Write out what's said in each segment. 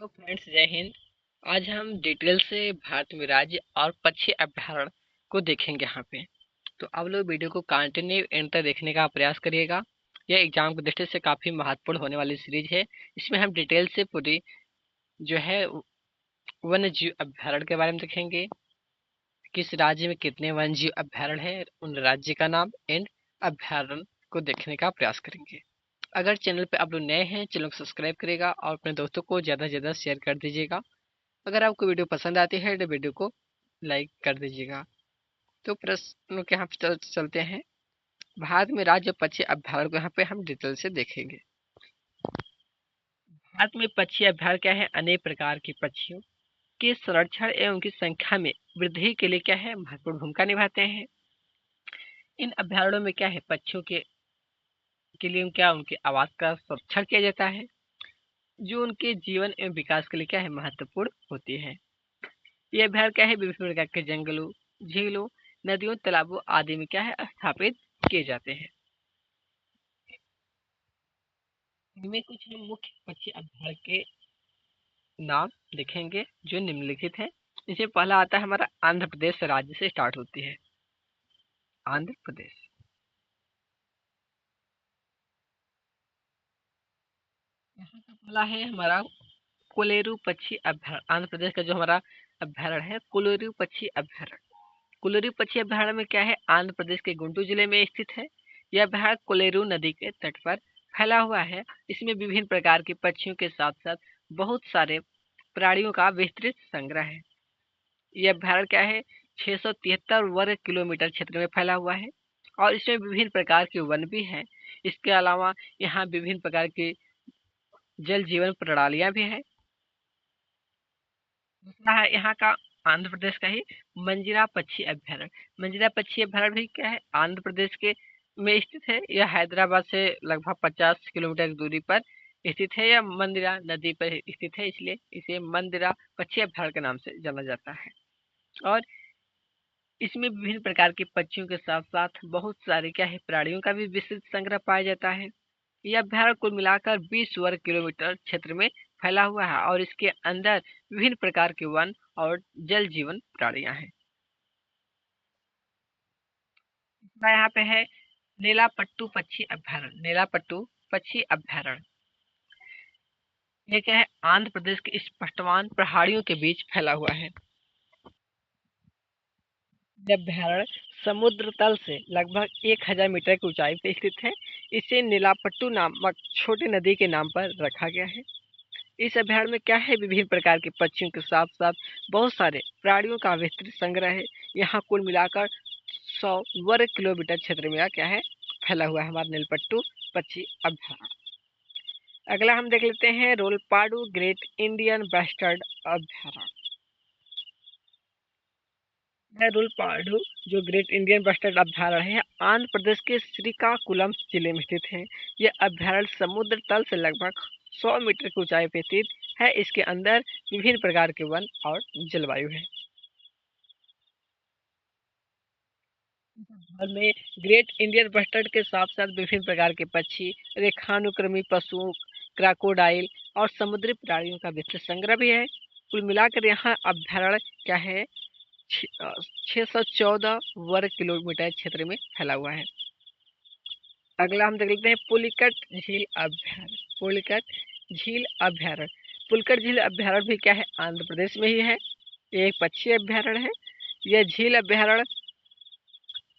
तो फ्रेंड्स, जय हिंद। आज हम डिटेल से भारत में राज्य और पक्षी अभयारण्य को देखेंगे यहाँ पे। तो आप लोग वीडियो को कंटिन्यू एंड तक देखने का प्रयास करिएगा। यह एग्जाम की दृष्टि से काफी महत्वपूर्ण होने वाली सीरीज है। इसमें हम डिटेल से पूरी जो है वन्य जीव अभयारण्य के बारे में देखेंगे। किस राज्य में कितने वन्य जीव अभयारण्य है, उन राज्य का नाम एंड अभयारण्य को देखने का प्रयास करेंगे। अगर चैनल पे आप लोग नए हैं, चैनल को सब्सक्राइब करेगा और अपने दोस्तों को ज़्यादा से ज़्यादा शेयर कर दीजिएगा। अगर आपको वीडियो पसंद आती है तो वीडियो को लाइक कर दीजिएगा। तो प्रश्नों के यहाँ पे चलते हैं। भारत में राज्य पक्षी अभयारण्य को यहाँ पे हम डिटेल से देखेंगे। भारत में पक्षी अभयारण्य क्या है? अनेक प्रकार के पक्षियों के संरक्षण एवं उनकी संख्या में वृद्धि के लिए क्या है, महत्वपूर्ण भूमिका निभाते हैं। इन अभयारण्यों में क्या है, पक्षियों के लिए क्या उनके आवास का संरक्षण किया जाता है, जो उनके जीवन एवं विकास के लिए क्या है, महत्वपूर्ण होती है। ये अभयारण्य क्या है, विभिन्न प्रकार के जंगलों, झीलों, नदियों, तालाबों आदि में क्या है, स्थापित किए जाते हैं। इनमें कुछ हम मुख्य पक्षी अभयारण्य के नाम लिखेंगे जो निम्नलिखित है। इसमें पहला आता है हमारा आंध्र प्रदेश राज्य से स्टार्ट होती है। आंध्र प्रदेश। यहाँ का पहला है हमारा कोलेरू पक्षी अभयारण्य। आंध्र प्रदेश का जो हमारा अभयारण्य है, कोलेरू पक्षी अभयारण्य। कोलेरू पक्षी अभयारण्य में क्या है, आंध्र प्रदेश के गुंटूर जिले में स्थित है। यह अभयारण्य कोलेरू नदी के तट पर फैला हुआ है। इसमें विभिन्न प्रकार के पक्षियों के साथ साथ बहुत सारे प्राणियों का विस्तृत संग्रह है। यह अभयारण्य क्या है, 673 वर्ग किलोमीटर क्षेत्र में फैला हुआ है और इसमें विभिन्न प्रकार के वन भी हैं। इसके अलावा यहाँ विभिन्न प्रकार की जल जीवन प्रणालियां भी है। दूसरा है यहाँ का आंध्र प्रदेश का ही मंजीरा पक्षी अभयारण्य। मंजीरा पक्षी अभयारण्य भी क्या है, आंध्र प्रदेश के में स्थित है। यह हैदराबाद से लगभग 50 किलोमीटर की दूरी पर स्थित है। यह मंदिरा नदी पर स्थित है, इसलिए इसे मंदिरा पक्षी अभयारण्य के नाम से जाना जाता है। और इसमें विभिन्न प्रकार के पक्षियों के साथ साथ बहुत सारे क्या है, प्राणियों का भी विस्तृत संग्रह पाया जाता है। यह अभयारण्य कुल मिलाकर 20 वर्ग किलोमीटर क्षेत्र में फैला हुआ है और इसके अंदर विभिन्न प्रकार के वन और जल जीवन प्राणियां हैं। यहाँ पे है नीलापट्टू पक्षी अभयारण्य। नीलापट्टू पक्षी अभयारण्य ये क्या है, आंध्र प्रदेश के स्पष्टवान पहाड़ियों के बीच फैला हुआ है। यह अभयारण्य समुद्र तल से लगभग 1000 मीटर की ऊंचाई पर स्थित है। इसे नीलापट्टू नामक छोटी नदी के नाम पर रखा गया है। इस अभयारण्य में क्या है, विभिन्न प्रकार के पक्षियों के साथ साथ बहुत सारे प्राणियों का विस्तृत संग्रह है। यहाँ कुल मिलाकर 100 वर्ग किलोमीटर क्षेत्र में क्या है, फैला हुआ है हमारा नीलपट्टू पक्षी अभयारण्य। अगला हम देख लेते हैं रोलपाडू ग्रेट इंडियन बस्टर्ड अभयारण्य। रोलपाडू जो ग्रेट इंडियन बस्टर्ड अभयारण्य है, आंध्र प्रदेश के श्रीकाकुलम जिले में स्थित है। यह अभयारण्य समुद्र तल से लगभग 100 मीटर की ऊंचाई पर स्थित है। इसके अंदर विभिन्न प्रकार के वन और जलवायु है। में ग्रेट इंडियन बस्टर्ड के साथ साथ विभिन्न प्रकार के पक्षी, रेखानुक्रमी पशुओं, क्राकोडाइल और समुद्री प्राणियों का विस्तृत संग्रह भी है। कुल मिलाकर यहाँ अभयारण्य क्या है, 614 वर्ग किलोमीटर क्षेत्र में फैला हुआ है। अगला हम देख लेते हैं पुलिकट झील अभयारण्य। पुलिकट झील अभयारण्य। पुलिकट झील अभयारण्य भी क्या है, आंध्र प्रदेश में ही है। ये एक पक्षी अभयारण्य है। यह झील अभयारण्य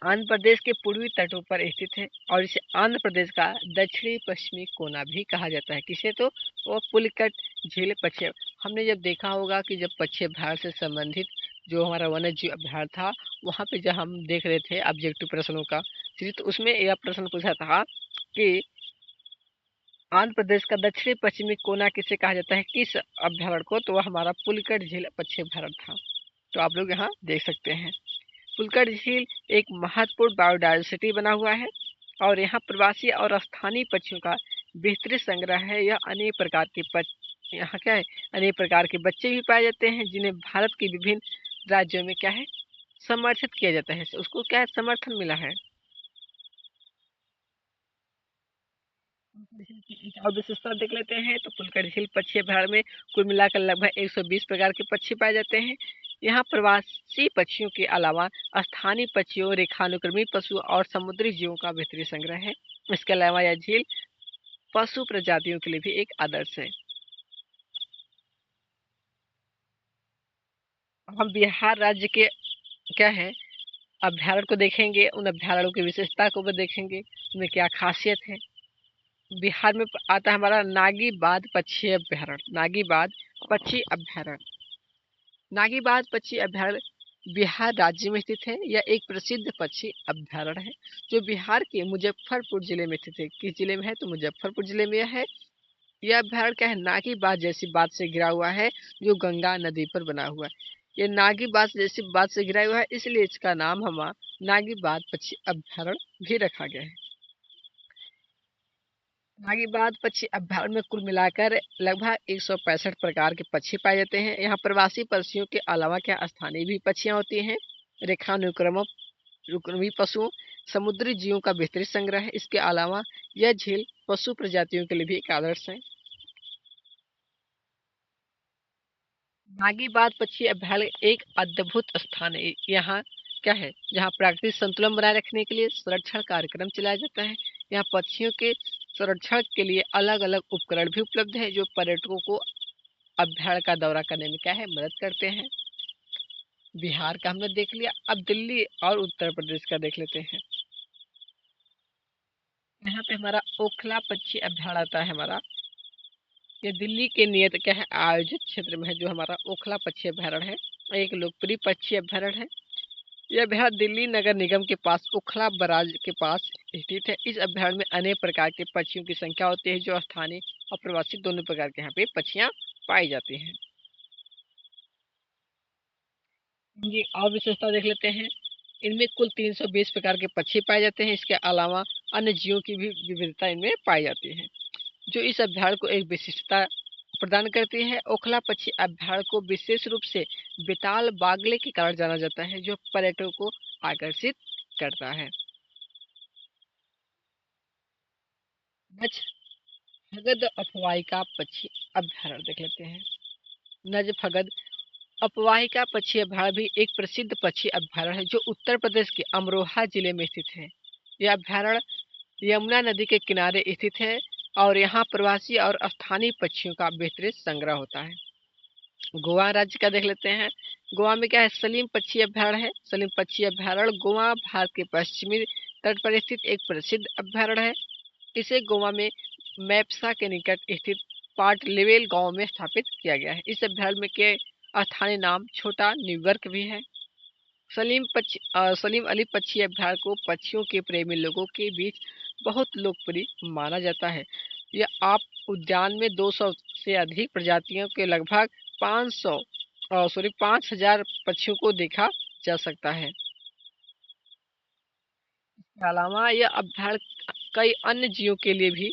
आंध्र प्रदेश के पूर्वी तटों पर स्थित है और इसे आंध्र प्रदेश का दक्षिणी पश्चिमी कोना भी कहा जाता है। किसे? तो वो पुलिकट झील पक्षी। हमने जब देखा होगा कि जब पक्षी अभयारण्य से संबंधित जो हमारा वन्य जीव अभयारण्य था, वहाँ पे जब हम देख रहे थे ऑब्जेक्टिव प्रश्नों का सीरीज, तो उसमें यह प्रश्न पूछा था कि आंध्र प्रदेश का दक्षिणी पश्चिमी कोना किसे कहा जाता है, किस अभयारण्य को? तो वह हमारा पुलिकट झील पक्षी अभयारण्य था। तो आप लोग यहाँ देख सकते हैं पुलिकट झील एक महत्वपूर्ण बायोडायवर्सिटी बना हुआ है और यहाँ प्रवासी और स्थानीय पक्षियों का विस्तृत संग्रह है। यह अनेक प्रकार के यहाँ क्या है, अनेक प्रकार के बच्चे भी पाए जाते हैं जिन्हें भारत के विभिन्न राज्यों में क्या है, समर्थित किया जाता है। उसको क्या है, समर्थन मिला है। और विशेषता देख लेते हैं तो पुलकड़ झील पक्षी अभयारण्य में कुल मिलाकर लगभग 120 प्रकार के पक्षी पाए जाते हैं। यहाँ प्रवासी पक्षियों के अलावा स्थानीय पक्षियों, रेखानुक्रमी पशु और समुद्री जीवों का बेहतरीन संग्रह है। इसके अलावा यह झील पशु प्रजातियों के लिए भी एक आदर्श है। हम बिहार राज्य के क्या है अभ्यारण्य को देखेंगे, उन अभ्यारण्यों की विशेषता को भी देखेंगे, उनमें क्या खासियत है। बिहार में आता है हमारा नागीबाद पक्षी अभ्यारण्य। नागीबाद पक्षी अभ्यारण्य, नागीबाद पक्षी अभ्यारण्य बिहार राज्य में स्थित है। यह एक प्रसिद्ध पक्षी अभ्यारण्य है जो बिहार के मुजफ्फरपुर जिले में स्थित है। किस जिले में है तो मुजफ्फरपुर जिले में है। यह अभ्यारण्य क्या है, नागीबाद जैसी बात से घिरा हुआ है जो गंगा नदी पर बना हुआ है। ये नागीबाद जैसी बात से घिरा हुआ है, इसलिए इसका नाम हम नागीबाद पक्षी अभ्यारण्य भी रखा गया है। नागीबाद पक्षी अभ्यारण्य में कुल मिलाकर लगभग 165 प्रकार के पक्षी पाए जाते हैं। यहाँ प्रवासी पक्षियों के अलावा क्या स्थानीय भी पक्षियाँ होती हैं। रेखानुक्रमी पशुओं, समुद्री जीवों का बेहतरीन संग्रह है। इसके अलावा यह झील पशु प्रजातियों के लिए भी एक आदर्श है। नागीबाद पक्षी अभ्यारण्य एक अद्भुत स्थान है। यहाँ क्या है, जहाँ प्राकृतिक संतुलन बनाए रखने के लिए संरक्षण कार्यक्रम चलाया जाता है। यहाँ पक्षियों के संरक्षण के लिए अलग अलग उपकरण भी उपलब्ध है जो पर्यटकों को अभ्यारण्य का दौरा करने में क्या है मदद करते हैं। बिहार का हमने देख लिया, अब दिल्ली और उत्तर प्रदेश का देख लेते हैं। यहाँ पे हमारा ओखला पक्षी अभ्यारण्य आता है हमारा। ये दिल्ली के नियत क्या है आयोजित क्षेत्र में है जो हमारा ओखला पक्षी अभ्यारण्य है। एक लोकप्रिय पक्षी अभ्यारण्य है। यह अभ्यारण्य दिल्ली नगर निगम के पास ओखला बराज के पास स्थित है। इस अभ्यारण्य में अनेक प्रकार के पक्षियों की संख्या होती है जो स्थानीय और प्रवासी दोनों प्रकार के यहाँ पे पक्षियाँ पाई जाती हैं। जी और विशेषता देख लेते हैं। इनमें कुल 320 प्रकार के पक्षी पाए जाते हैं। इसके अलावा अन्य जीवों की भी विविधता इनमें पाई जाती है जो इस अभ्यारण्य को एक विशिष्टता प्रदान करती है। ओखला पक्षी अभ्यारण्य को विशेष रूप से बेताल बागले के कारण जाना जाता है जो पर्यटकों को आकर्षित करता है। नज फगद अपवाहिका पक्षी अभ्यारण्य देख लेते हैं। नज फगद अपवाहिका पक्षी अभ्यारण्य भी एक प्रसिद्ध पक्षी अभ्यारण्य है जो उत्तर प्रदेश के अमरोहा जिले में स्थित है। यह अभ्यारण्य यमुना नदी के किनारे स्थित है और यहाँ प्रवासी और स्थानीय पक्षियों का बेहतरीन संग्रह होता है। गोवा राज्य का देख लेते हैं। गोवा में क्या है, सलीम पक्षी अभ्यारण्य है। सलीम पक्षी अभ्यारण्य गोवा भारत के पश्चिमी तट पर स्थित एक प्रसिद्ध अभ्यारण्य है। इसे गोवा में मैप्सा के निकट स्थित पार्ट लेवेल गांव में स्थापित किया गया है। इस अभ्यारण्य के स्थानीय नाम छोटा न्यूयॉर्क भी है। सलीम अली पक्षी अभ्यारण्य को पक्षियों के प्रेमी लोगों के बीच बहुत लोकप्रिय माना जाता है। यह आप उद्यान में 200 से अधिक प्रजातियों के लगभग 5,000 पक्षियों को देखा जा सकता है। इसके अलावा यह अभ्यारण्य कई अन्य जीवों के लिए भी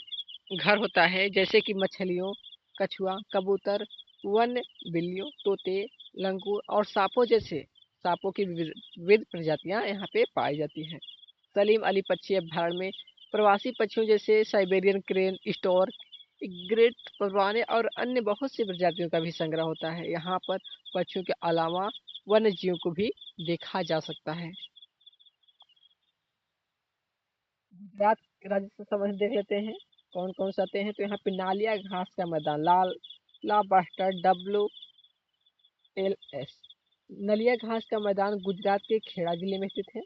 घर होता है जैसे कि मछलियों, कछुआ, कबूतर, वन बिल्लियों, तोते, लंगूर और सांपों जैसे सांपों की विविध प्रजातियां यहाँ पे पाई जाती हैं। सलीम अली पक्षी अभ्यारण्य में प्रवासी पक्षियों जैसे साइबेरियन क्रेन, स्टोर, ग्रेट परवाने और अन्य बहुत सी प्रजातियों का भी संग्रह होता है। यहाँ पर पक्षियों के अलावा वन्य जीवों को भी देखा जा सकता है। गुजरात राज्य से संबंधित देख लेते हैं कौन कौन से आते हैं तो यहाँ पे नालिया घास का मैदान लाल ला बास्टर WLS नलिया घास का मैदान गुजरात के खेड़ा जिले में स्थित है।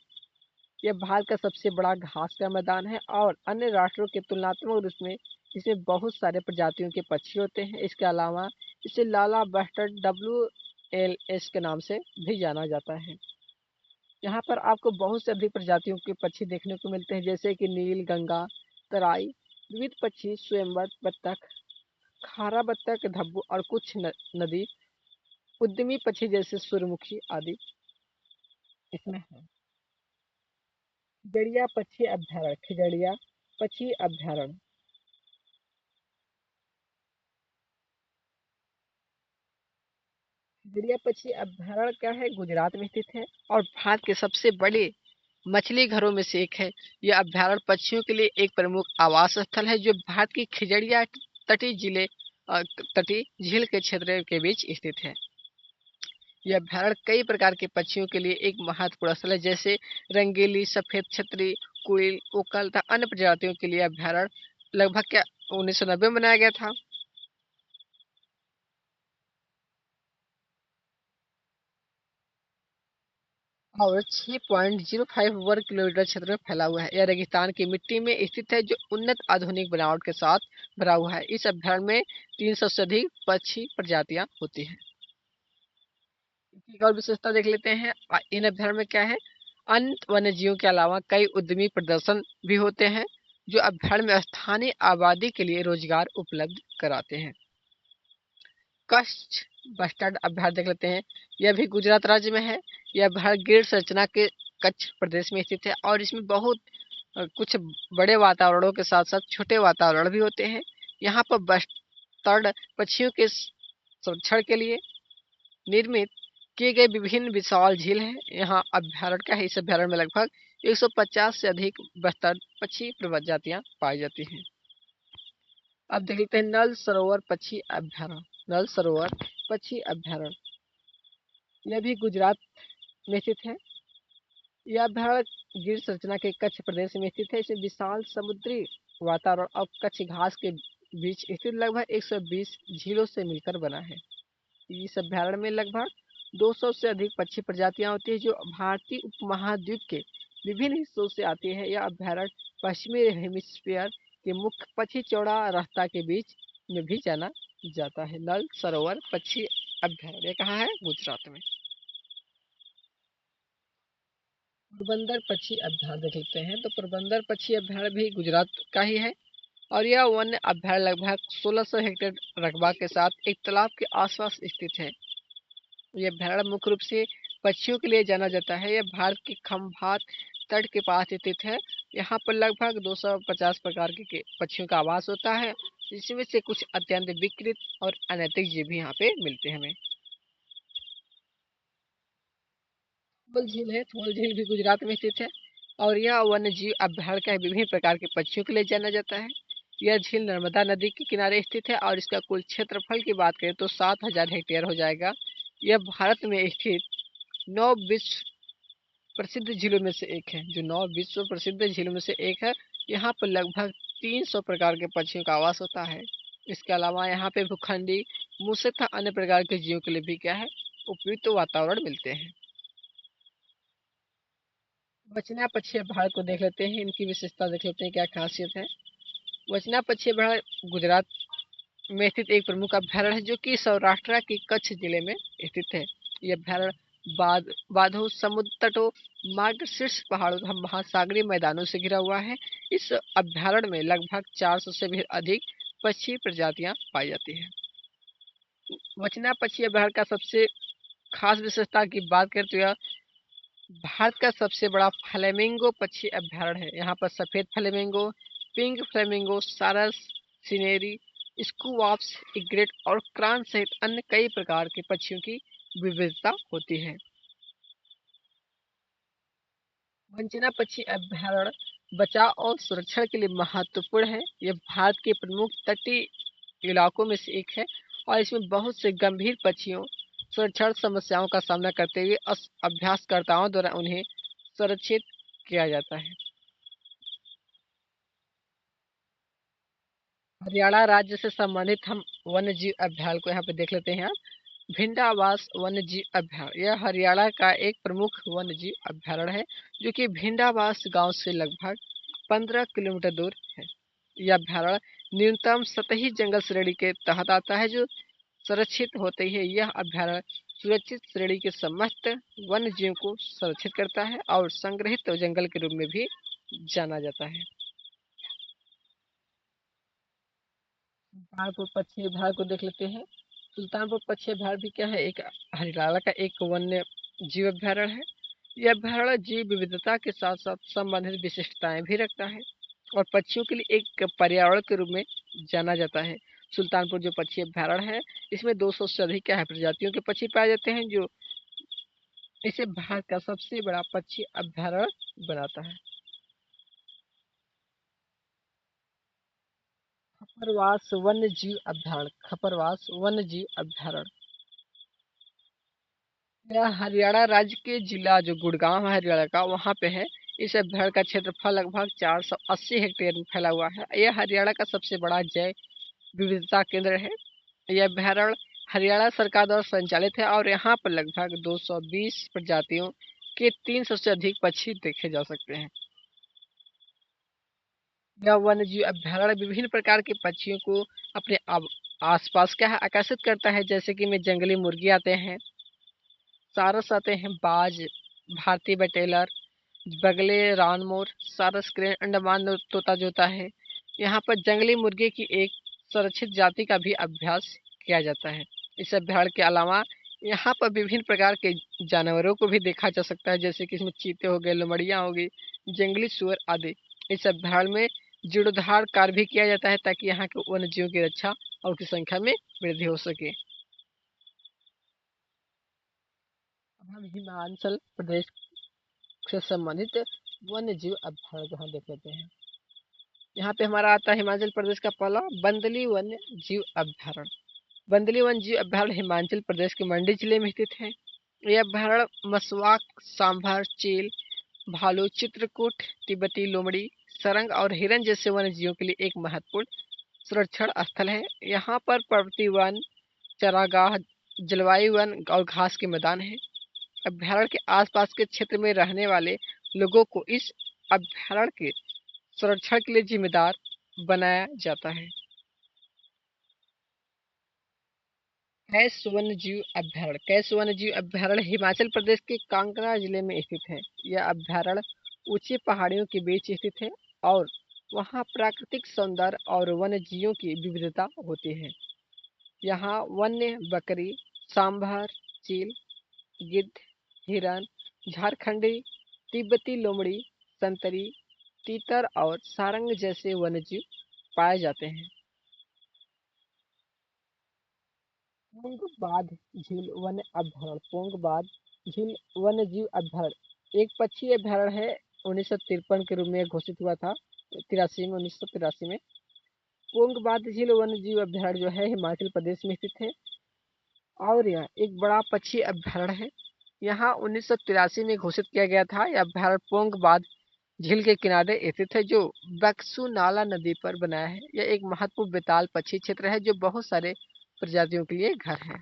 यह भारत का सबसे बड़ा घास का मैदान है और अन्य राष्ट्रों के तुलनात्मक रूप में इसमें बहुत सारे प्रजातियों के पक्षी होते हैं। इसके अलावा इसे लाला बस्टर्ड WLS के नाम से भी जाना जाता है। यहाँ पर आपको बहुत से अधिक प्रजातियों के पक्षी देखने को मिलते हैं जैसे कि नील गंगा, तराई, विविध पक्षी, स्वयंवर बत्तख, खारा बत्तख, धब्बू और कुछ नदी उद्यमी पक्षी जैसे सूर्यमुखी आदि इसमें है। खिजड़िया पक्षी अभ्यारण्य, खिजड़िया पक्षी अभ्यारण्य, खिजड़िया पक्षी अभ्यारण्य क्या है गुजरात में स्थित है और भारत के सबसे बड़े मछली घरों में से एक है। यह अभ्यारण्य पक्षियों के लिए एक प्रमुख आवास स्थल है जो भारत की खिजड़िया तटीय जिले तटीय झील के क्षेत्र के बीच स्थित है। यह अभ्यारण्य कई प्रकार के पक्षियों के लिए एक महत्वपूर्ण स्थल है, जैसे रंगीली, सफेद छतरी, कुईल, ओकल तथा अन्य प्रजातियों के लिए अभ्यारण्य लगभग क्या 1990 में बनाया गया था। और 6.05 वर्ग किलोमीटर क्षेत्र में फैला हुआ है। यह रेगिस्तान की मिट्टी में स्थित है जो उन्नत आधुनिक बनावट के साथ भरा हुआ है। इस अभ्यारण्य में 300 से अधिक पक्षी प्रजातियां होती हैं। एक और विशेषता देख लेते हैं। इन अभ्यारण्य में क्या है, अन्य वन्य जीवों के अलावा कई उद्यमी प्रदर्शन भी होते हैं जो अभ्यारण्य में स्थानीय आबादी के लिए रोजगार उपलब्ध कराते हैं। कच्छ बस्टर्ड अभ्यारण्य देख लेते हैं। यह भी गुजरात राज्य में है। यह अभ्यारण्य गिर संरचना के कच्छ प्रदेश में स्थित है और इसमें बहुत कुछ बड़े वातावरणों के साथ साथ छोटे वातावरण भी होते हैं। यहाँ पर बस्टर्ड पक्षियों के संरक्षण के लिए निर्मित किए गए विभिन्न विशाल झील है। यहाँ अभ्यारण्य का है। इस अभ्यारण्य में लगभग 150 से अधिक बस्टर्ड पक्षी प्रजातियां पाई जाती हैं। अब देख लेते हैं नल सरोवर पक्षी अभ्यारण्य। नल सरोवर पक्षी अभ्यारण्य यह भी गुजरात में स्थित है। यह अभ्यारण्य गिर संरचना के कच्छ प्रदेश में स्थित है। इसे विशाल समुद्री वातावरण और कच्छ घास के बीच स्थित लगभग 120 झीलों से मिलकर बना है। इस अभ्यारण्य में लगभग 200 से अधिक पक्षी प्रजातियां होती है जो भारतीय उपमहाद्वीप के विभिन्न हिस्सों से आती है। यह अभ्यारण्य पश्चिमी हेमिस्फीयर के मुख्य पक्षी चौड़ा रास्ता के बीच में भी जाना जाता है। नल सरोवर पक्षी अभ्यारण्य कहाँ है, गुजरात में। पोरबंदर पक्षी अभ्यारण्य देख लेते हैं। तो पोरबंदर पक्षी अभ्यारण्य भी गुजरात का ही है और यह वन्य अभ्यारण्य लगभग 1600 हेक्टेयर रकबा के साथ एक तालाब के आसपास स्थित है। यह अभ्यारण्य मुख्य रूप से पक्षियों के लिए जाना जाता है। यह भारत के खंभात तट के पास स्थित है। यहाँ पर लगभग 250 प्रकार के पक्षियों का आवास होता है, जिसमें से कुछ अत्यंत विकृत और अनैतिक जीव भी यहाँ पे मिलते हैं हमें। थोल झील है। थोल झील भी गुजरात में स्थित है और यह वन्य जीव अभ्यारण्य का विभिन्न प्रकार के पक्षियों के लिए जाना जाता है। यह झील नर्मदा नदी के किनारे स्थित है और इसका कुल क्षेत्रफल की बात करें तो 7000 हेक्टेयर हो जाएगा। यह भारत में स्थित 9 विश्व प्रसिद्ध झीलों में से एक है। जो 9 विश्व प्रसिद्ध झीलों में से एक है। यहाँ पर लगभग 300 प्रकार के पक्षियों का आवास होता है। इसके अलावा यहाँ पे भूखंडी, मूसक तथा अन्य प्रकार के जीवों के लिए भी क्या है, उपयुक्त वातावरण मिलते हैं। वचना पक्षी अभ्यारण्य को देख लेते हैं। इनकी विशेषता देख लेते हैं, क्या खासियत है। वचना पक्षी अभ्यारण्य गुजरात में स्थित एक प्रमुख अभ्यारण्य है जो कि सौराष्ट्र के कच्छ जिले में स्थित है। यह अभ्यारण्य बाधों, समुद्र तटों, मार्गशीर्ष पहाड़ों तथा महासागरीय मैदानों से घिरा हुआ है। इस अभ्यारण्य में लगभग 400 से भी अधिक पक्षी प्रजातियां पाई जाती हैं। वचना पक्षी अभ्यारण्य का सबसे खास विशेषता की बात करें तो यह भारत का सबसे बड़ा फ्लेमिंगो पक्षी अभ्यारण्य है। यहाँ पर सफेद फ्लेमिंगो, पिंक फ्लेमिंगो, सारस, सिनेरी, स्कूवाप्स, इग्रेट और क्रांत सहित अन्य कई प्रकार के पक्षियों की विविधता होती है। वंचिना पक्षी अभ्यारण्य बचाव और सुरक्षण के लिए महत्वपूर्ण है। यह भारत के प्रमुख तटीय इलाकों में से एक है और इसमें बहुत से गंभीर पक्षियों संरक्षण समस्याओं का सामना करते हुए अभ्यासकर्ताओं द्वारा उन्हें संरक्षित किया जाता है। हरियाणा राज्य से संबंधित हम वन्य जीव अभ्यारण्य को यहाँ पे देख लेते हैं। भिंडावास वन्य जीव अभ्यारण्य यह हरियाणा का एक प्रमुख वन्य जीव अभ्यारण्य है जो कि भिंडावास गांव से लगभग 15 किलोमीटर दूर है। यह अभ्यारण्य न्यूनतम सतही जंगल श्रेणी के तहत आता है जो संरक्षित होते ही यह अभ्यारण्य सुरक्षित श्रेणी के समस्त वन्य जीवों को संरक्षित करता है और संग्रहित जंगल के रूप में भी जाना जाता है। सुल्तानपुर पक्षी अभ्यारण्य को देख लेते हैं। सुल्तानपुर पक्षी अभ्यारण्य भी क्या है, एक हरियाणा का एक वन्य जीव अभ्यारण्य है। यह अभ्यारण्य जीव विविधता के साथ साथ संबंधित विशिष्टताएं भी रखता है और पक्षियों के लिए एक पर्यावरण के रूप में जाना जाता है। सुल्तानपुर जो पक्षी अभ्यारण्य है इसमें 200 से अधिक क्या है प्रजातियों के पक्षी पाए जाते हैं जो इसे भारत का सबसे बड़ा पक्षी अभयारण्य बनाता है। खपरवास वन्य जीव अभयारण्य, खपरवास वन्य जीव अभयारण्य यह हरियाणा राज्य के जिला जो गुड़गांव है हरियाणा का, वहाँ पे है। इस अभयारण्य का क्षेत्रफल लगभग 480 हेक्टेयर में फैला हुआ है। यह हरियाणा का सबसे बड़ा जैव विविधता केंद्र है। यह अभयारण्य हरियाणा सरकार द्वारा संचालित है और यहाँ पर लगभग 220 प्रजातियों के 300 से अधिक पक्षी देखे जा सकते हैं। यह वन्य जीव अभयारण्य विभिन्न प्रकार के पक्षियों को अपने आसपास क्या है आकर्षित करता है, जैसे कि में जंगली मुर्गी आते हैं, सारस आते हैं, बाज, भारतीय बटेलर, बगले, रानमोर, सारस, क्रेन, अंडमान तोता जोता है। यहाँ पर जंगली मुर्गे की एक संरक्षित जाति का भी अभ्यास किया जाता है। इस अभयारण्य के अलावा यहाँ पर विभिन्न प्रकार के जानवरों को भी देखा जा सकता है, जैसे कि इसमें चीते हो गए, लोमड़ियाँ हो गई, जंगली सुअर आदि। इस अभयारण्य में जीर्णोद्धार कार्य भी किया जाता है ताकि यहाँ के वन्य जीवों की रक्षा और उनकी संख्या में वृद्धि हो सके। अब हम हिमाचल प्रदेश से संबंधित वन्य जीव अभयारण्य यहाँ देख लेते हैं। यहाँ पे हमारा आता है हिमाचल प्रदेश का पहला बंदली वन्य जीव अभयारण्य। बंदली वन्य जीव अभयारण्य हिमाचल प्रदेश के मंडी जिले में स्थित है। यह अभयारण्य मसवाक, सांभर, चील, भालू, चित्रकूट, तिब्बती लोमड़ी, सरंग और हिरन जैसे वन्य जीवों के लिए एक महत्वपूर्ण संरक्षण स्थल है। यहाँ पर पर्वतीय वन, चरागाह, जलवायु वन और घास के मैदान है। अभयारण्य के आसपास के क्षेत्र में रहने वाले लोगों को इस अभयारण्य के संरक्षण के लिए जिम्मेदार बनाया जाता है। कैस वन्यजीव अभयारण्य, कैस वन्यजीव अभयारण्य हिमाचल प्रदेश के कांगड़ा जिले में स्थित है। यह अभयारण्य ऊंची पहाड़ियों के बीच स्थित है और वहाँ प्राकृतिक सौंदर्य और वन्य जीवों की विविधता होती है। यहाँ वन्य बकरी, सांभर, चील, गिद्ध, हिरन, झारखंडी, तिब्बती लोमड़ी, संतरी, तीतर और सारंग जैसे वन्यजीव पाए जाते हैं। पोंगबाद झील वन्य अभयारण्य, पोंगबाद झील वन्य जीव अभयारण्य एक पक्षी अभयारण्य है। 1953 के रूप में घोषित हुआ था, 1983 में। पोंगबाद झील वन्य जीव अभयारण्य जो है हिमाचल प्रदेश में स्थित है और यह एक बड़ा पक्षी अभयारण्य है। यहाँ 1983 में घोषित किया गया था। यह अभयारण्य पोंगबाद झील के किनारे स्थित है जो बक्सू नाला नदी पर बनाया है। यह एक महत्वपूर्ण बेताल पक्षी क्षेत्र है जो बहुत सारे प्रजातियों के लिए घर है।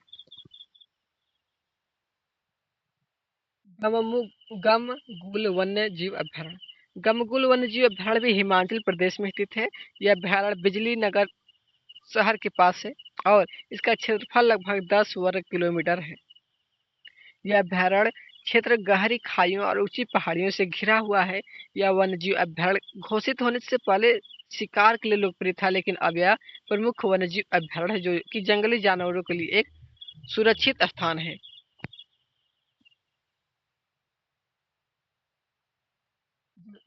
गमगुल वन्य जीव अभयारण्य, गमगुल वन्य जीव अभयारण्य भी हिमाचल प्रदेश में स्थित है। यह अभयारण्य बिजली नगर शहर के पास है और इसका क्षेत्रफल लगभग 10 वर्ग किलोमीटर है। यह अभयारण्य क्षेत्र गहरी खाइयों और ऊंची पहाड़ियों से घिरा हुआ है। यह वन्यजीव अभयारण्य घोषित होने से पहले शिकार के लिए लोकप्रिय था, लेकिन अब यह प्रमुख वन्यजीव अभयारण्य है जो कि जंगली जानवरों के लिए एक सुरक्षित स्थान है।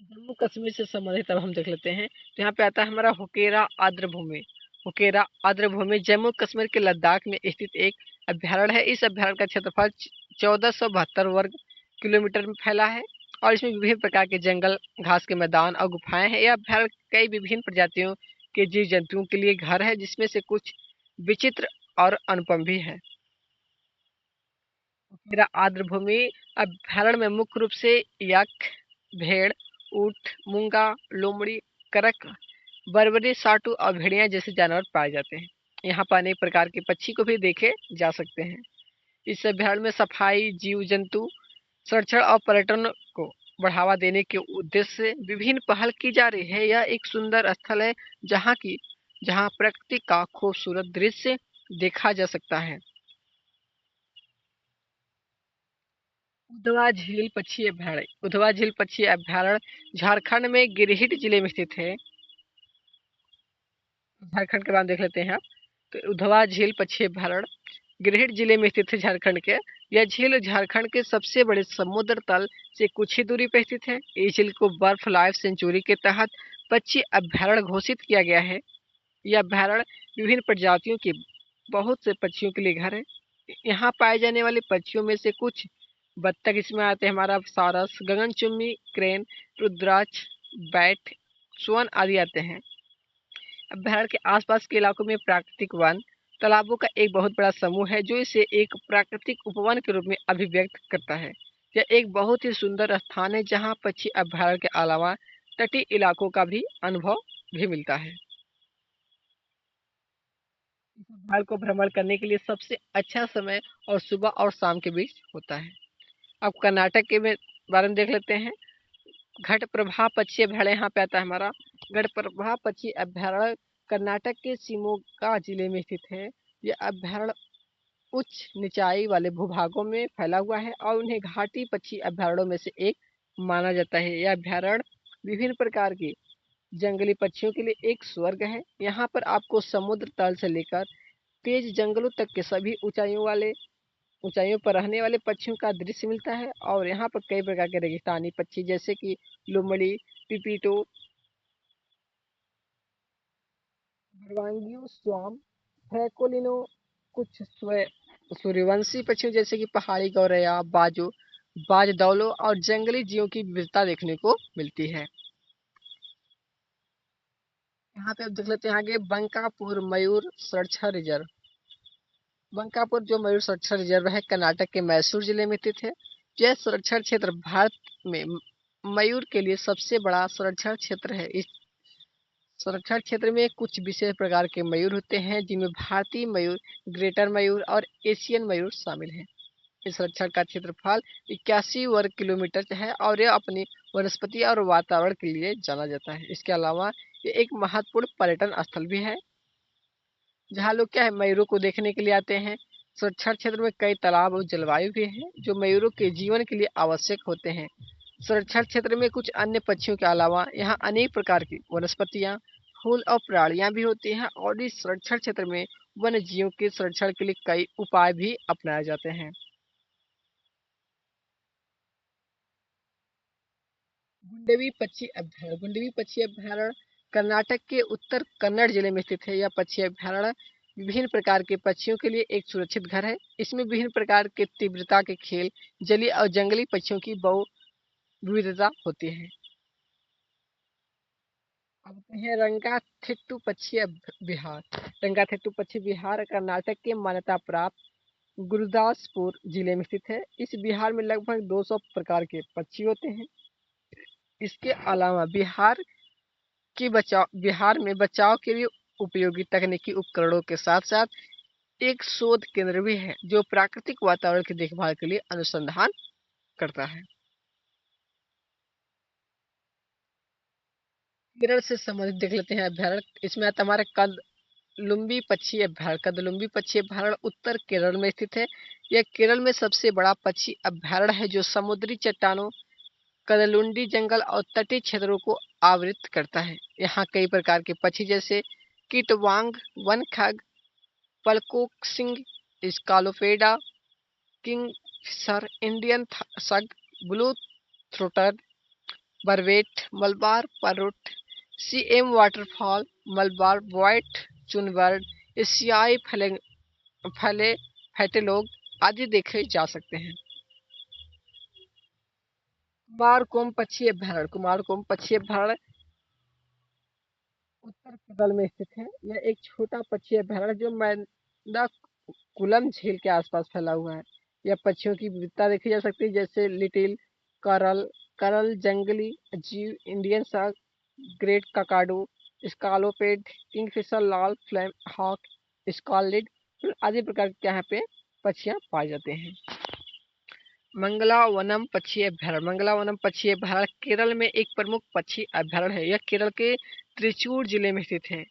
जम्मू कश्मीर से संबंधित अब हम देख लेते हैं। तो यहाँ पे आता है हमारा हुकेरा आर्द्र भूमि। हुकेरा आर्द्र भूमि जम्मू कश्मीर के लद्दाख में स्थित एक अभयारण्य है। इस अभयारण्य का क्षेत्रफल 1472 वर्ग किलोमीटर में फैला है और इसमें विभिन्न प्रकार के जंगल, घास के मैदान और गुफाएं हैं। यह अभयारण्य कई विभिन्न प्रजातियों के जीव जंतुओं के लिए घर है, जिसमें से कुछ विचित्र और अनुपम भी है। हुकेरा आर्द्र भूमि अभयारण्य में मुख्य रूप से यक, भेड़, ऊंट, मूंगा, लोमड़ी, करक, बरबरी, साटू और भेड़िया जैसे जानवर पाए जाते हैं। यहाँ पर अनेक प्रकार के पक्षी को भी देखे जा सकते हैं। इस अभयारण्य में सफाई, जीव जंतु संरक्षण और पर्यटन को बढ़ावा देने के उद्देश्य से विभिन्न पहल की जा रही है। यह एक सुंदर स्थल है जहाँ प्रकृति का खूबसूरत दृश्य देखा जा सकता है। उधवा झील पक्षी अभयारण्य, उधवा झील पक्षी अभयारण्य झारखंड में गिरिडीह जिले में स्थित है। झारखंड के बारे में देख लेते हैं आप। तो उधवा झील पक्षी अभयारण्य गिरिडीह जिले में स्थित है झारखंड के। यह झील झारखंड के सबसे बड़े समुद्र तल से कुछ ही दूरी पर स्थित है। इस झील को बर्फ लाइफ सेंचुरी के तहत पक्षी अभयारण्य घोषित किया गया है। यह अभयारण्य विभिन्न प्रजातियों के बहुत से पक्षियों के लिए घर है। यहाँ पाए जाने वाले पक्षियों में से कुछ बत्तख इसमें आते हैं, हमारा सारस, गगनचुम्बी, क्रेन, रुद्राक्ष, बैट, स्वन आदि आते हैं। अभ्यारण्य के आसपास के इलाकों में प्राकृतिक वन तालाबों का एक बहुत बड़ा समूह है जो इसे एक प्राकृतिक उपवन के रूप में अभिव्यक्त करता है। यह एक बहुत ही सुंदर स्थान है जहां पक्षी अभ्यारण्य के अलावा तटीय इलाकों का भी अनुभव भी मिलता है। इस अभ्यारण्य को भ्रमण करने के लिए सबसे अच्छा समय और सुबह और शाम के बीच होता है। अब कर्नाटक के बारे में देख लेते हैं। घटप्रभा पक्षी अभ्यारण्य यहाँ पे आता है हमारा। घटप्रभा पक्षी अभ्यारण्य कर्नाटक के शिमोगा जिले में स्थित है। यह अभ्यारण्य उच्च निचाई वाले भूभागों में फैला हुआ है और उन्हें घाटी पक्षी अभ्यारण्यों में से एक माना जाता है। यह अभ्यारण्य विभिन्न प्रकार के जंगली पक्षियों के लिए एक स्वर्ग है। यहाँ पर आपको समुद्र तल से लेकर तेज जंगलों तक के सभी ऊंचाइयों पर रहने वाले पक्षियों का दृश्य मिलता है और यहाँ पर कई प्रकार के रेगिस्तानी पक्षी जैसे कि लुमड़ी, पिपीटो, भरवांगियो, स्वाम, फ्रैकोलिनो, कुछ सूर्यवंशी पक्षियों जैसे कि पहाड़ी गौरैया, बाजदौलो और जंगली जीवों की विविधता देखने को मिलती है। यहाँ पे आप देख लेते हैं आगे बंकापुर मयूर संरक्षण रिजर्व। बंकापुर जो मयूर संरक्षण रिजर्व है कर्नाटक के मैसूर जिले में स्थित है। यह संरक्षण क्षेत्र भारत में मयूर के लिए सबसे बड़ा संरक्षण क्षेत्र है। इस संरक्षण क्षेत्र में कुछ विशेष प्रकार के मयूर होते हैं जिनमें भारतीय मयूर, ग्रेटर मयूर और एशियन मयूर शामिल हैं। इस संरक्षण का क्षेत्रफल 81 वर्ग किलोमीटर है और यह अपनी वनस्पति और वातावरण के लिए जाना जाता है। इसके अलावा ये एक महत्वपूर्ण पर्यटन स्थल भी है जहाँ लोग क्या है मयूरों को देखने के लिए आते हैं। संरक्षण क्षेत्र में कई तालाब और जलवायु भी है जो मयूरों के जीवन के लिए आवश्यक होते हैं। संरक्षण क्षेत्र में कुछ अन्य पक्षियों के अलावा यहाँ अनेक प्रकार की वनस्पतियाँ, फूल और प्राणियां भी होती हैं और इस संरक्षण क्षेत्र में वन्य जीवों के संरक्षण के लिए कई उपाय भी अपनाए जाते हैं। गुंडवी पक्षी अभ्यारण्य कर्नाटक के उत्तर कन्नड़ जिले में स्थित है। यह पक्षी अभ्यारण्य विभिन्न प्रकार के पक्षियों के लिए एक सुरक्षित घर है। इसमें विभिन्न प्रकार के तीव्रता के खेल, जलीय और जंगली पक्षियों की बहु विविधता होती है। अब आते हैं रंगाथिट्टू बिहार। रंगाथिट्टू पक्षी बिहार कर्नाटक के मान्यता प्राप्त गुरुदासपुर जिले में स्थित है। इस बिहार में लगभग 200 प्रकार के पक्षी होते हैं। इसके अलावा बिहार में बचाव के लिए उपयोगी तकनीकी उपकरणों के साथ साथ एक शोध केंद्र भी है जो प्राकृतिक वातावरण की देखभाल के लिए अनुसंधान करता है। केरल से संबंधित देख लेते हैं अभ्यारण्य। इसमें आता हमारा कदलुम्बी पक्षी अभ्यारण्य उत्तर केरल में स्थित है। यह केरल में सबसे बड़ा पक्षी अभ्यारण्य है जो समुद्री चट्टानों, कदलुंडी जंगल और तटीय क्षेत्रों को आवृत करता है। यहाँ कई प्रकार के पक्षी जैसे कीटवांग, वनखग, पलकोक्सिंग, स्कालोपेडा, किंगफिशर, इंडियन सग, blue throated barbet, Malabar parrot, सीएम वाटरफॉल, मलबार व्हाइट चूनबर्ड, एशियाई फले फैटेलोग आदि देखे जा सकते हैं। कुमारकोम पक्षी अभ्यारण्य उत्तर केरल में स्थित है। यह एक छोटा पक्षी अभ्यारण्य जो कुलम झील के आसपास फैला हुआ है। यह पक्षियों की विविधता देखी जा सकती है जैसे लिटिल करल, करल जंगली जीव, इंडियन सग, ग्रेट ककाडू, स्कालोपेड, किंगफिशर, लाल फ्लैम हॉक, स्कॉलिड आदि प्रकार के यहाँ पे पक्षियाँ पाए जाते हैं। मंगलावनम पक्षी अभ्यारण्य केरल में एक प्रमुख पक्षी अभ्यारण्य है। यह केरल के त्रिचूर जिले में स्थित है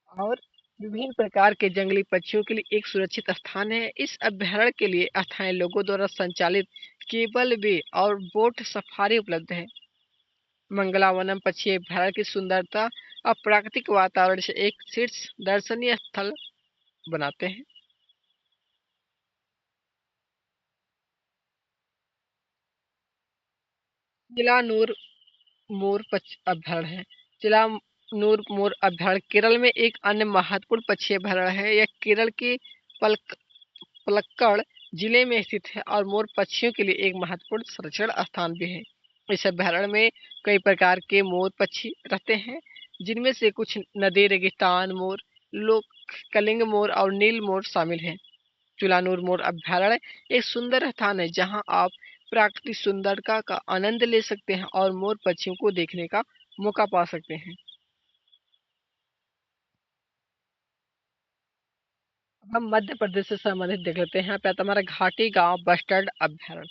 और विभिन्न प्रकार के जंगली पक्षियों के लिए एक सुरक्षित स्थान है। इस अभ्यारण्य के लिए स्थानीय लोगों द्वारा संचालित केबल वे और बोट सफारी उपलब्ध है। मंगलावनम पक्षी अभ्यारण्य की सुंदरता और प्राकृतिक वातावरण से एक शीर्ष दर्शनीय स्थल बनाते हैं। जिला नूर मोर अभ्यारण्य है। जिला नूर मोर अभ्यारण्य केरल में एक अन्य महत्वपूर्ण पक्षी अभ्यारण्य है। यह केरल के पलक्कड़ जिले में स्थित है और मोर पक्षियों के लिए एक महत्वपूर्ण संरक्षण स्थान भी है। इस अभ्यारण्य में कई प्रकार के मोर पक्षी रहते हैं, जिनमें से कुछ नदी रेगिस्तान मोर, लोक कलिंग मोर और नील मोर शामिल हैं। चुलानूर मोर अभ्यारण्य एक सुंदर स्थान है जहां आप प्राकृतिक सुंदरता का आनंद ले सकते हैं और मोर पक्षियों को देखने का मौका पा सकते हैं। हम मध्य प्रदेश से संबंधित देख लेते हैं। यहाँ पे आता है हमारा घाटी गांव बस्टर्ड अभ्यारण्य।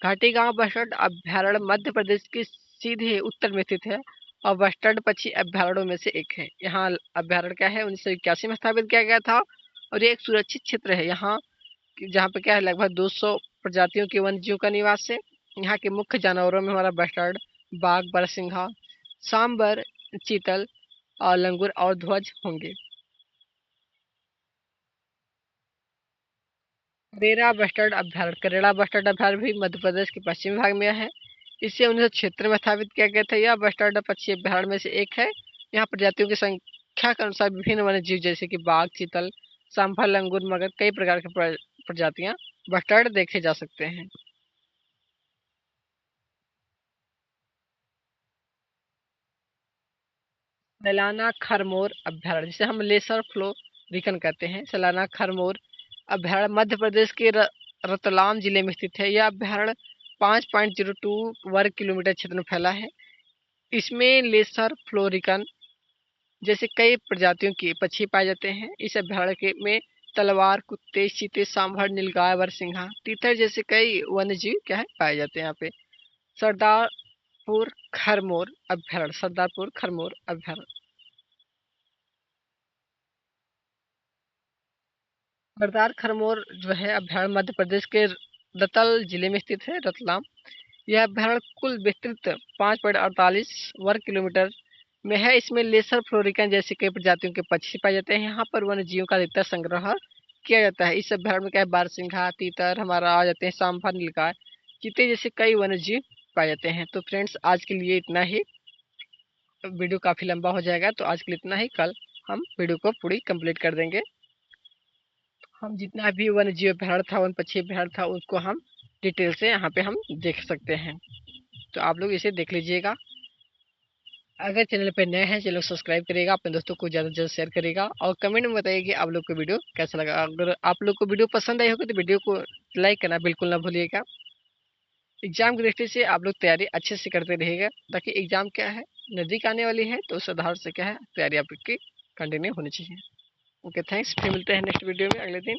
घाटी गांव बस्टर्ड अभ्यारण्य मध्य प्रदेश के सीधे उत्तर में स्थित है और बस्टर्ड पक्षी अभ्यारण्यों में से एक है। यहाँ अभ्यारण्य क्या है, 1981 में स्थापित किया गया था और ये एक सुरक्षित क्षेत्र है। यहाँ जहाँ पे क्या है, लगभग 200 प्रजातियों के वन्य जीवों का निवास है। यहाँ के मुख्य जानवरों में हमारा बस्टर्ड, बाघ, बरसिंघा, सांबर, चीतल और लंगूर और ध्वज होंगे। करेड़ा बस्टर्ड अभ्यारण्य भी मध्य प्रदेश के पश्चिमी भाग में है। इसे 1976 में स्थापित किया गया था। यह बस्टर्ड पक्षी अभ्यारण्य में से एक है। यहाँ प्रजातियों की संख्या के अनुसार विभिन्न वन्य जीव जैसे कि बाघ, चीतल, सांभर, लंगूर, मगर कई प्रकार के प्रजातियां बस्टर्ड देखे जा सकते हैं। सैलाना खरमोर अभ्यारण्य, जिसे हम लेसर फ्लोरिकन कहते हैं। सैलाना खरमोर अभ्यारण्य मध्य प्रदेश के रतलाम जिले में स्थित है। यह अभ्यारण्य 5.02 वर्ग किलोमीटर क्षेत्र में फैला है। इसमें लेसर फ्लोरिकन जैसे कई प्रजातियों के पक्षी पाए जाते हैं। इस अभ्यारण्य के में तलवार, कुत्ते, चीते, सांभर, नीलगाय, बरसिंघा, तीतर जैसे कई वन्य जीव क्या है पाए जाते हैं। यहाँ पे सरदारपुर खरमोर अभ्यारण्य, सरदारपुर खरमोर अभ्यारण्य। सरदार खरमोर जो है अभ्यारण्य मध्य प्रदेश के रतल जिले में स्थित है, रतलाम। यह अभ्यारण्य कुल विस्तृत 5.48 वर्ग किलोमीटर में है। इसमें लेसर फ्लोरिकन जैसे कई प्रजातियों के पक्षी पाए जाते हैं। यहाँ पर वन्य जीवों का अधिकतर संग्रह किया जाता है। इस अभ्यारण्य में क्या है, बारसिंघा, तीतर हमारा आ जाते हैं, सांभर, नीलगाय, चीते जैसे कई वन्य जीव पाए जाते हैं। तो फ्रेंड्स, आज के लिए इतना ही। वीडियो काफ़ी लंबा हो जाएगा, तो आज के लिए इतना ही। कल हम वीडियो को पूरी कंप्लीट कर देंगे। हम जितना भी वन्य जीव अभ्यारण्य था, वन पक्षी अभ्यारण्य था, उसको हम डिटेल से यहाँ पे हम देख सकते हैं। तो आप लोग इसे देख लीजिएगा। अगर चैनल पर नए हैं, चैनल को सब्सक्राइब करेगा, अपने दोस्तों को ज़्यादा से ज़्यादा शेयर करेगा और कमेंट में बताइए कि आप लोग को वीडियो कैसा लगा। अगर आप लोग को वीडियो पसंद आई होगी तो वीडियो को लाइक करना बिल्कुल ना भूलिएगा। एग्जाम की दृष्टि से आप लोग तैयारी अच्छे से करते रहिएगा, ताकि एग्जाम क्या है नज़दीक आने वाली है, तो उस आधार से क्या है तैयारी आपकी कंटिन्यू होनी चाहिए। Okay, thanks. फिर मिलते हैं नेक्स्ट वीडियो में अगले दिन।